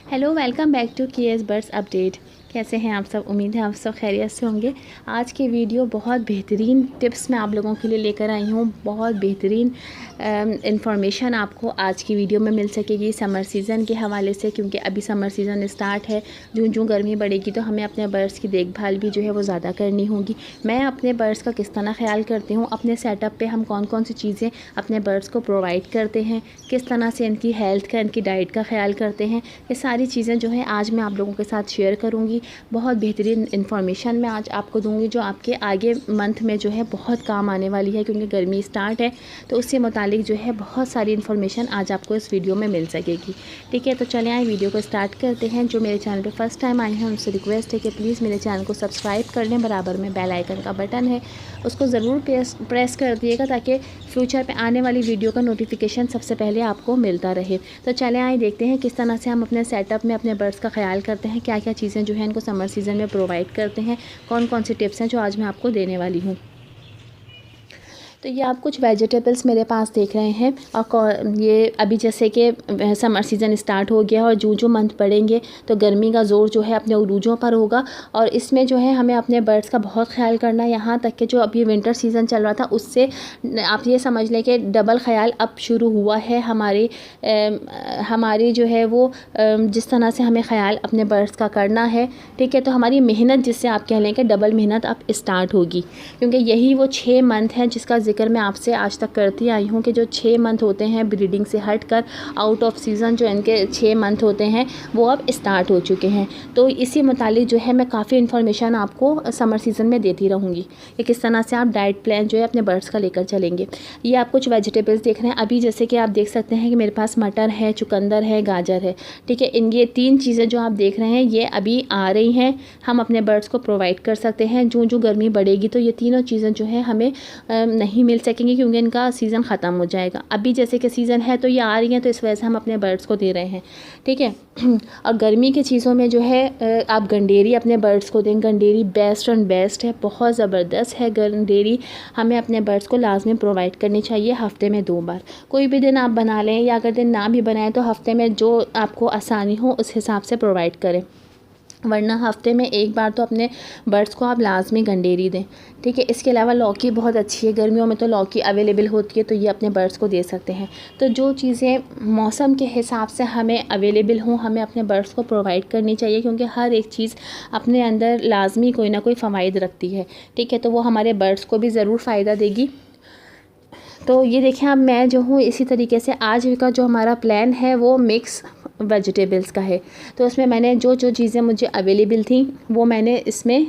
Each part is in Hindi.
Hello, welcome back to KS birds update. कैसे हैं आप सब? उम्मीद है आप सब खैरियत से होंगे। आज की वीडियो बहुत बेहतरीन टिप्स मैं आप लोगों के लिए लेकर आई हूँ। बहुत बेहतरीन इंफॉर्मेशन आपको आज की वीडियो में मिल सकेगी समर सीज़न के हवाले से, क्योंकि अभी समर सीज़न स्टार्ट है। जूं गर्मी बढ़ेगी तो हमें अपने बर्ड्स की देखभाल भी जो है वो ज़्यादा करनी होगी। मैं अपने बर्ड्स का किस तरह ख्याल करती हूँ, अपने सेटअप पे हम कौन कौन सी चीज़ें अपने बर्ड्स को प्रोवाइड करते हैं, किस तरह से इनकी हेल्थ का, इनकी डाइट का ख्याल करते हैं, ये सारी चीज़ें जो है आज मैं आप लोगों के साथ शेयर करूँगी। बहुत बेहतरीन इन्फॉर्मेशन मैं आज आपको दूँगी जो आपके आगे मंथ में जो है बहुत काम आने वाली है, क्योंकि गर्मी स्टार्ट है तो उससे मुतालिक जो है बहुत सारी इन्फॉर्मेशन आज आपको इस वीडियो में मिल सकेगी। ठीक है, तो चलें आए वीडियो को स्टार्ट करते हैं। जो मेरे चैनल पर फर्स्ट टाइम आए हैं उनसे रिक्वेस्ट है कि प्लीज़ मेरे चैनल को सब्सक्राइब कर लें। बराबर में बेल आइकन का बटन है, उसको ज़रूर प्रेस कर दिएगा ताकि फ्यूचर पे आने वाली वीडियो का नोटिफिकेशन सबसे पहले आपको मिलता रहे। तो चले आए देखते हैं किस तरह से हम अपने सेटअप में अपने बर्ड्स का ख्याल करते हैं, क्या क्या चीज़ें जो है इनको समर सीज़न में प्रोवाइड करते हैं, कौन कौन सी टिप्स हैं जो आज मैं आपको देने वाली हूँ। तो ये आप कुछ वेजिटेबल्स मेरे पास देख रहे हैं, और ये अभी जैसे कि समर सीज़न स्टार्ट हो गया और जो मंथ बढ़ेंगे तो गर्मी का ज़ोर जो है अपने उरूजों पर होगा, और इसमें जो है हमें अपने बर्ड्स का बहुत ख्याल करना है। यहाँ तक कि जो अभी विंटर सीज़न चल रहा था उससे आप ये समझ लें कि डबल ख्याल अब शुरू हुआ है। हमारी जो है वो जिस तरह से हमें ख्याल अपने बर्ड्स का करना है, ठीक है, तो हमारी मेहनत, जिससे आप कह लें कि डबल मेहनत अब स्टार्ट होगी, क्योंकि यही वो 6 मंथ हैं जिसका जिक्र मैं आपसे आज तक करती आई हूँ कि जो 6 मंथ होते हैं ब्रीडिंग से हटकर आउट ऑफ सीज़न, जो इनके 6 मंथ होते हैं वो अब स्टार्ट हो चुके हैं। तो इसी मुतालिक जो है मैं काफ़ी इन्फॉर्मेशन आपको समर सीज़न में देती रहूँगी कि किस तरह से आप डाइट प्लान जो है अपने बर्ड्स का लेकर चलेंगे। ये आप कुछ वेजिटेबल्स देख रहे हैं अभी, जैसे कि आप देख सकते हैं कि मेरे पास मटर है, चुकंदर है, गाजर है। ठीक है, इन ये 3 चीज़ें जो आप देख रहे हैं ये अभी आ रही हैं, हम अपने बर्ड्स को प्रोवाइड कर सकते हैं। जो गर्मी बढ़ेगी तो ये तीनों चीज़ें जो है हमें नहीं मिल सकेंगी, क्योंकि इनका सीज़न ख़त्म हो जाएगा। अभी जैसे कि सीज़न है तो ये आ रही हैं, तो इस वजह से हम अपने बर्ड्स को दे रहे हैं। ठीक है, और गर्मी की चीज़ों में जो है आप गंडेरी अपने बर्ड्स को दें। गंडेरी बेस्ट एंड बेस्ट है, बहुत ज़बरदस्त है। गंडेरी हमें अपने बर्ड्स को लाजमी प्रोवाइड करनी चाहिए हफ़्ते में 2 बार। कोई भी दिन आप बना लें, या अगर दिन ना भी बनाएं तो हफ़्ते में जो आपको आसानी हो उस हिसाब से प्रोवाइड करें, वरना हफ़्ते में 1 बार तो अपने बर्ड्स को आप लाजमी गंडेरी दें। ठीक है, इसके अलावा लौकी बहुत अच्छी है, गर्मियों में तो लौकी अवेलेबल होती है, तो ये अपने बर्ड्स को दे सकते हैं। तो जो चीज़ें मौसम के हिसाब से हमें अवेलेबल हों हमें अपने बर्ड्स को प्रोवाइड करनी चाहिए, क्योंकि हर एक चीज़ अपने अंदर लाजमी कोई ना कोई फ़वाइद रखती है। ठीक है, तो वो हमारे बर्ड्स को भी ज़रूर फ़ायदा देगी। तो ये देखें, अब मैं जो हूँ इसी तरीके से आज का जो हमारा प्लान है वो मिक्स वेजिटेबल्स का है। तो उसमें मैंने जो चीज़ें मुझे अवेलेबल थी वो मैंने इसमें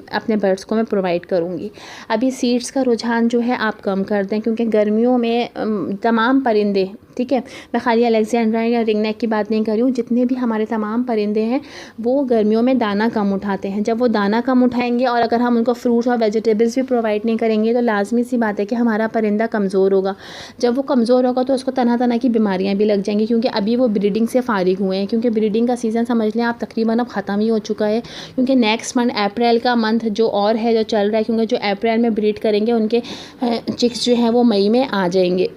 अपने बर्ड्स को मैं प्रोवाइड करूँगी। अभी सीड्स का रुझान जो है आप कम कर दें, क्योंकि गर्मियों में तमाम परिंदे, ठीक है, मैं खाली अलेक्जेंड्रा या रिंगनेक की बात नहीं कर रही हूँ, जितने भी हमारे तमाम परिंदे हैं वो गर्मियों में दाना कम उठाते हैं। जब वो दाना कम उठाएंगे और अगर हम उनको फ्रूट्स और वेजिटेबल्स भी प्रोवाइड नहीं करेंगे तो लाजमी सी बात है कि हमारा परिंदा कमज़ोर होगा। जब वो कमज़ोर होगा तो उसको तरह तरह की बीमारियाँ भी लग जाएंगी, क्योंकि अभी वो ब्रीडिंग से फारिग हुए हैं, क्योंकि ब्रीडिंग का सीज़न समझ लें आप तकरीबन अब ख़त्म ही हो चुका है। क्योंकि नेक्स्ट मंथ अप्रैल का मंथ जो और है जो चल रहा है, क्योंकि जो अप्रैल में ब्रीड करेंगे उनके चिक्स जो हैं वो मई में आ जाएंगे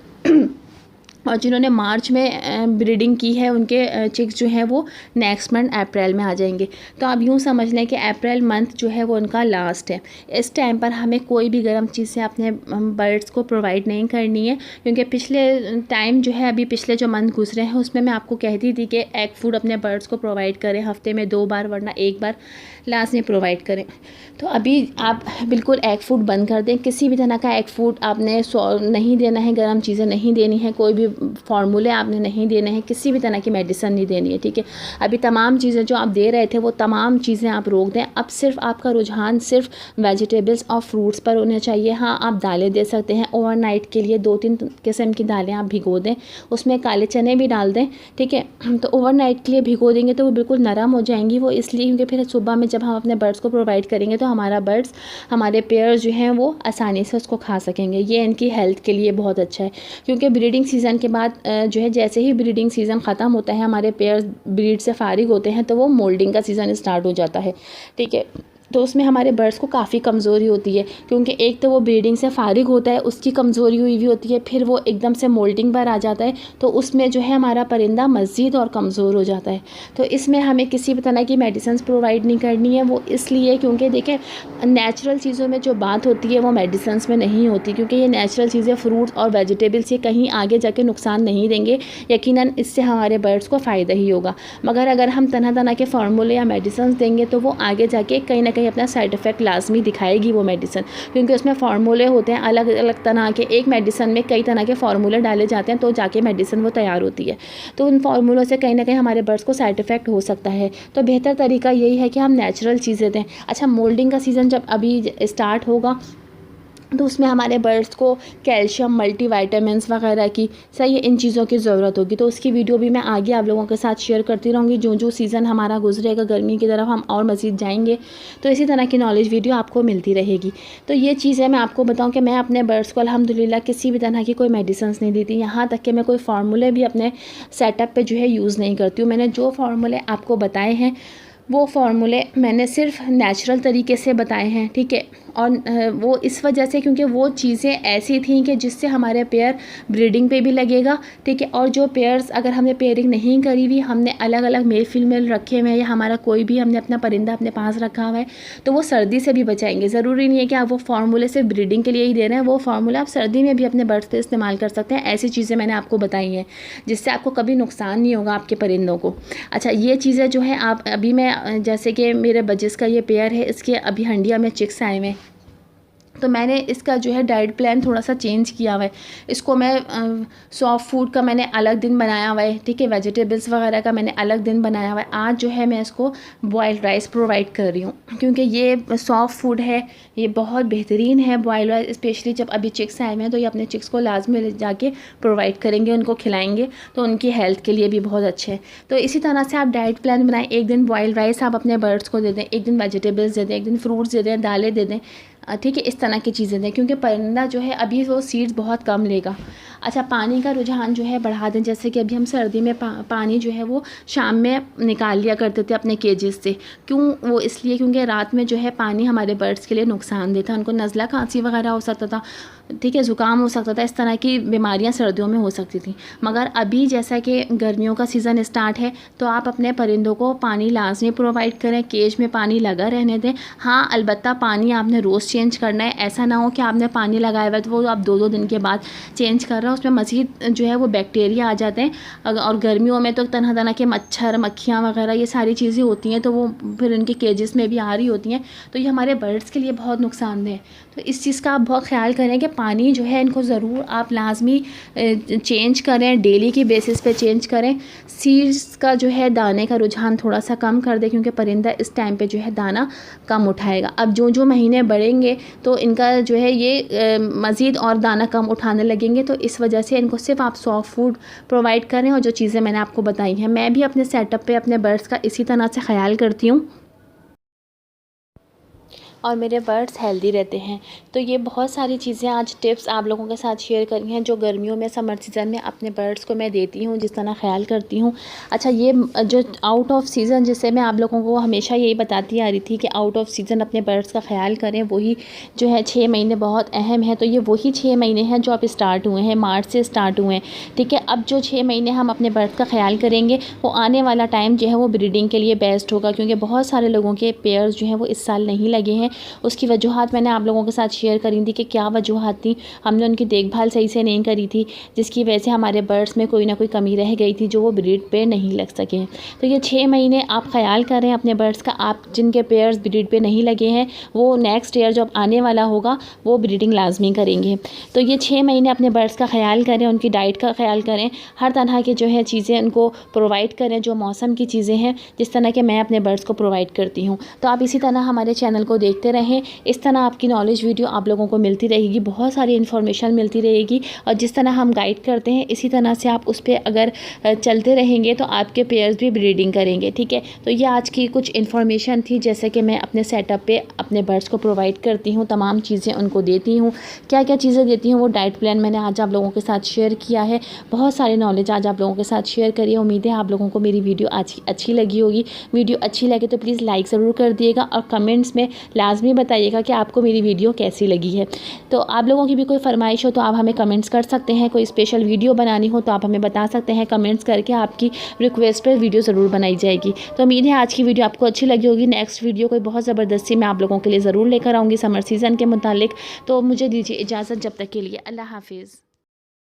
और जिन्होंने मार्च में ब्रीडिंग की है उनके चिक्स जो हैं वो नेक्स्ट मंथ अप्रैल में आ जाएंगे। तो आप यूँ समझ लें कि अप्रैल मंथ जो है वो उनका लास्ट है। इस टाइम पर हमें कोई भी गर्म चीज़ से अपने बर्ड्स को प्रोवाइड नहीं करनी है, क्योंकि पिछले टाइम जो है, अभी पिछले जो मंथ गुजरे हैं उसमें मैं आपको कहती थी कि एग फूड अपने बर्ड्स को प्रोवाइड करें हफ़्ते में 2 बार, वरना 1 बार लाजमी प्रोवाइड करें। तो अभी आप बिल्कुल एग फूड बंद कर दें। किसी भी तरह का एग फूड आपने नहीं देना है, गर्म चीज़ें नहीं देनी है, कोई भी फार्मूले आपने नहीं देने हैं, किसी भी तरह की मेडिसिन नहीं देनी है। ठीक है, अभी तमाम चीज़ें जो आप दे रहे थे वो तमाम चीज़ें आप रोक दें। अब सिर्फ आपका रुझान सिर्फ वेजिटेबल्स और फ्रूट्स पर होना चाहिए। हाँ, आप दालें दे सकते हैं ओवरनाइट के लिए, 2-3 किस्म की दालें आप भिगो दें, उसमें काले चने भी डाल दें। ठीक है, तो ओवरनाइट के लिए भिगो देंगे तो वो बिल्कुल नरम हो जाएंगी। वो इसलिए क्योंकि फिर सुबह में जब हम अपने बर्ड्स को प्रोवाइड करेंगे तो हमारा बर्ड्स, हमारे पेयर्स जो हैं वो आसानी से उसको खा सकेंगे। ये इनकी हेल्थ के लिए बहुत अच्छा है, क्योंकि ब्रीडिंग सीज़न के बाद जो है, जैसे ही ब्रीडिंग सीज़न ख़त्म होता है, हमारे पेयर्स ब्रीड से फारिग होते हैं, तो वो मोल्डिंग का सीज़न स्टार्ट हो जाता है। ठीक है, तो उसमें हमारे बर्ड्स को काफ़ी कमज़ोरी होती है, क्योंकि एक तो वो ब्रीडिंग से फ़ारिग होता है, उसकी कमज़ोरी हुई हुई होती है, फिर वो एकदम से मोल्टिंग पर आ जाता है, तो उसमें जो है हमारा परिंदा मज़ीद और कमज़ोर हो जाता है। तो इसमें हमें किसी भी तरह की मेडिसिन प्रोवाइड नहीं करनी है। वो इसलिए क्योंकि देखें, नेचुरल चीज़ों में जो बात होती है वो मेडिसिन में नहीं होती, क्योंकि ये नेचुरल चीज़ें फ्रूट्स और वेजिटेबल्स ये कहीं आगे जाके नुकसान नहीं देंगे। यकीनन इससे हमारे बर्ड्स को फ़ायदा ही होगा। मगर अगर हम तरह तरह के फार्मूले या मेडिसिन देंगे तो वो आगे जाके कहीं ना कहीं अपना साइड इफ़ेक्ट लाजमी दिखाएगी वो मेडिसिन, क्योंकि उसमें फार्मूले होते हैं अलग अलग तरह के। एक मेडिसिन में कई तरह के फार्मूले डाले जाते हैं तो जाके मेडिसिन वो तैयार होती है। तो उन फार्मूलों से कहीं ना कहीं हमारे बर्ड्स को साइड इफ़ेक्ट हो सकता है। तो बेहतर तरीका यही है कि हम नेचुरल चीज़ें दें। अच्छा, मोल्डिंग का सीज़न जब अभी स्टार्ट होगा तो उसमें हमारे बर्ड्स को कैल्शियम, मल्टीविटामिन्स वगैरह की सही है, इन चीज़ों की ज़रूरत होगी। तो उसकी वीडियो भी मैं आगे आप लोगों के साथ शेयर करती रहूँगी। जो सीज़न हमारा गुजरेगा गर्मी की तरफ हम और मज़ीद जाएंगे तो इसी तरह की नॉलेज वीडियो आपको मिलती रहेगी। तो ये चीज़ें मैं आपको बताऊँ कि मैं अपने बर्ड्स को अल्हम्दुलिल्लाह किसी भी तरह की कोई मेडिसिन नहीं देती, यहाँ तक कि मैं कोई फार्मूले भी अपने सेटअप पर जो है यूज़ नहीं करती हूँ। मैंने जो फार्मूले आपको बताए हैं वो फार्मूले मैंने सिर्फ नेचुरल तरीके से बताए हैं, ठीक है। और वो इस वजह से क्योंकि वो चीज़ें ऐसी थी कि जिससे हमारे पेयर ब्रीडिंग पे भी लगेगा, ठीक है। और जो पेयर्स अगर हमने पेयरिंग नहीं करी हुई, हमने अलग अलग मेल फीमेल रखे हुए हैं या हमारा कोई भी हमने अपना परिंदा अपने पास रखा हुआ है, तो वो सर्दी से भी बचाएंगे। ज़रूरी नहीं है कि आप वो फार्मूले सिर्फ ब्रीडिंग के लिए ही दे रहे हैं, वो फार्मूला आप सर्दी में भी अपने बर्ड्स पे इस्तेमाल कर सकते हैं। ऐसी चीज़ें मैंने आपको बताई हैं जिससे आपको कभी नुकसान नहीं होगा आपके परिंदों को। अच्छा, ये चीज़ें जो है आप अभी मैं जैसे कि मेरे बजिस का ये पेयर है, इसके अभी हंडिया में चिक्स आए हुए, तो मैंने इसका जो है डाइट प्लान थोड़ा सा चेंज किया हुआ है। इसको मैं सॉफ्ट फूड का मैंने अलग दिन बनाया हुआ है, ठीक है। वेजिटेबल्स वगैरह का मैंने अलग दिन बनाया हुआ है। आज जो है मैं इसको बॉयल्ड राइस प्रोवाइड कर रही हूँ, क्योंकि ये सॉफ्ट फूड है, ये बहुत बेहतरीन है बॉयल्ड राइस। स्पेशली जब अभी चिक्स आए हुए हैं तो ये अपने चिक्स को लाजमी ले जाके प्रोवाइड करेंगे, उनको खिलाएंगे, तो उनकी हेल्थ के लिए भी बहुत अच्छे हैं। तो इसी तरह से आप डाइट प्लान बनाएं। एक दिन बॉयल्ड राइस आप अपने बर्ड्स को दे दें, एक दिन वेजिटेबल्स दे दें, एक दिन फ्रूट्स दे दें, दालें दे दें, ठीक है। इस तरह की चीज़ें दें, क्योंकि परिंदा जो है अभी वो सीड्स बहुत कम लेगा। अच्छा, पानी का रुझान जो है बढ़ा दें। जैसे कि अभी हम सर्दी में पानी जो है वो शाम में निकाल लिया करते थे अपने केजेस से। क्यों? वो इसलिए क्योंकि रात में जो है पानी हमारे बर्ड्स के लिए नुकसान देता है, उनको नज़ला खांसी वगैरह हो सकता था, ठीक है, ज़ुकाम हो सकता था, इस तरह की बीमारियां सर्दियों में हो सकती थी। मगर अभी जैसा कि गर्मियों का सीज़न स्टार्ट है तो आप अपने परिंदों को पानी लाजमी प्रोवाइड करें, केज में पानी लगा रहने दें। हाँ, अलबत्ता पानी आपने रोज़ चेंज करना है। ऐसा ना हो कि आपने पानी लगाया हुआ है तो वो आप 2-2 दिन के बाद चेंज कर रहे हो, उसमें मज़ीद जो है वो बैक्टीरिया आ जाते हैं। और गर्मियों में तो तरह तरह के मच्छर, मक्खियाँ वगैरह ये सारी चीज़ें होती हैं, तो वो फिर उनके केजेस में भी आ रही होती हैं, तो ये हमारे बर्ड्स के लिए बहुत नुकसानदेह है। तो इस चीज़ का आप बहुत ख्याल करें कि पानी जो है इनको ज़रूर आप लाजमी चेंज करें, डेली की बेसिस पे चेंज करें। सीड्स का जो है दाने का रुझान थोड़ा सा कम कर दें, क्योंकि परिंदा इस टाइम पे जो है दाना कम उठाएगा। अब जो महीने बढ़ेंगे तो इनका जो है ये मज़ीद और दाना कम उठाने लगेंगे, तो इस वजह से इनको सिर्फ आप सॉफ्ट फूड प्रोवाइड करें। और जो चीज़ें मैंने आपको बताई हैं, मैं भी अपने सेटअप पे अपने बर्ड्स का इसी तरह से ख्याल करती हूँ और मेरे बर्ड्स हेल्दी रहते हैं। तो ये बहुत सारी चीज़ें आज टिप्स आप लोगों के साथ शेयर करी हैं जो गर्मियों में, समर सीज़न में अपने बर्ड्स को मैं देती हूँ, जिस तरह ख्याल करती हूँ। अच्छा, ये जो आउट ऑफ सीज़न, जिससे मैं आप लोगों को हमेशा यही बताती आ रही थी कि आउट ऑफ सीज़न अपने बर्ड्स का ख्याल करें, वही जो है 6 महीने बहुत अहम है। तो ये वही 6 महीने हैं जो अब स्टार्ट हुए हैं, मार्च से स्टार्ट हुए हैं, ठीक है। अब जो 6 महीने हम अपने बर्ड्स का ख्याल करेंगे, वो आने वाला टाइम जो है वो ब्रीडिंग के लिए बेस्ट होगा, क्योंकि बहुत सारे लोगों के पेयर्स जो हैं वो इस साल नहीं लगे हैं। उसकी वजूहात मैंने आप लोगों के साथ शेयर करी थी कि क्या वजूहात थी। हमने उनकी देखभाल सही से नहीं करी थी, जिसकी वजह से हमारे बर्ड्स में कोई ना कोई कमी रह गई थी जो वो ब्रीड पे नहीं लग सके। तो ये 6 महीने आप ख्याल करें अपने बर्ड्स का। आप जिनके पेयर्स ब्रीड पे नहीं लगे हैं वो नेक्स्ट ईयर जब आने वाला होगा वो ब्रीडिंग लाजमी करेंगे। तो ये 6 महीने अपने बर्ड्स का ख्याल करें, उनकी डाइट का ख्याल करें, हर तरह के जो है चीज़ें उनको प्रोवाइड करें, जो मौसम की चीज़ें हैं, जिस तरह के मैं अपने बर्ड्स को प्रोवाइड करती हूँ। तो आप इसी तरह हमारे चैनल को देख देखते रहें। इस तरह आपकी नॉलेज वीडियो आप लोगों को मिलती रहेगी, बहुत सारी इन्फॉर्मेशन मिलती रहेगी और जिस तरह हम गाइड करते हैं इसी तरह से आप उस पर अगर चलते रहेंगे तो आपके पेयर्स भी ब्रीडिंग करेंगे। ठीक है, तो ये आज की कुछ इन्फॉर्मेशन थी, जैसे कि मैं अपने सेटअप पे अपने बर्ड्स को प्रोवाइड करती हूँ, तमाम चीज़ें उनको देती हूँ, क्या क्या चीज़ें देती हूँ वो डाइट प्लान मैंने आज आप लोगों के साथ शेयर किया है। बहुत सारे नॉलेज आज आप लोगों के साथ शेयर करिए। उम्मीद है आप लोगों को मेरी वीडियो आज अच्छी लगी होगी। वीडियो अच्छी लगे तो प्लीज़ लाइक ज़रूर कर दिएगा और कमेंट्स में लाजमी बताइएगा कि आपको मेरी वीडियो कैसी लगी है। तो आप लोगों की भी कोई फरमाइश हो तो आप हमें कमेंट्स कर सकते हैं, कोई स्पेशल वीडियो बनानी हो तो आप हमें बता सकते हैं कमेंट्स करके, आपकी रिक्वेस्ट पर वीडियो ज़रूर बनाई जाएगी। तो उम्मीद है आज की वीडियो आपको अच्छी लगी होगी। नेक्स्ट वीडियो कोई बहुत ज़बरदस्ती मैं आप लोगों के लिए ज़रूर लेकर आऊँगी समर सीज़न के मुतालिक। तो मुझे दीजिए इजाज़त, जब तक के लिए अल्लाह हाफिज़।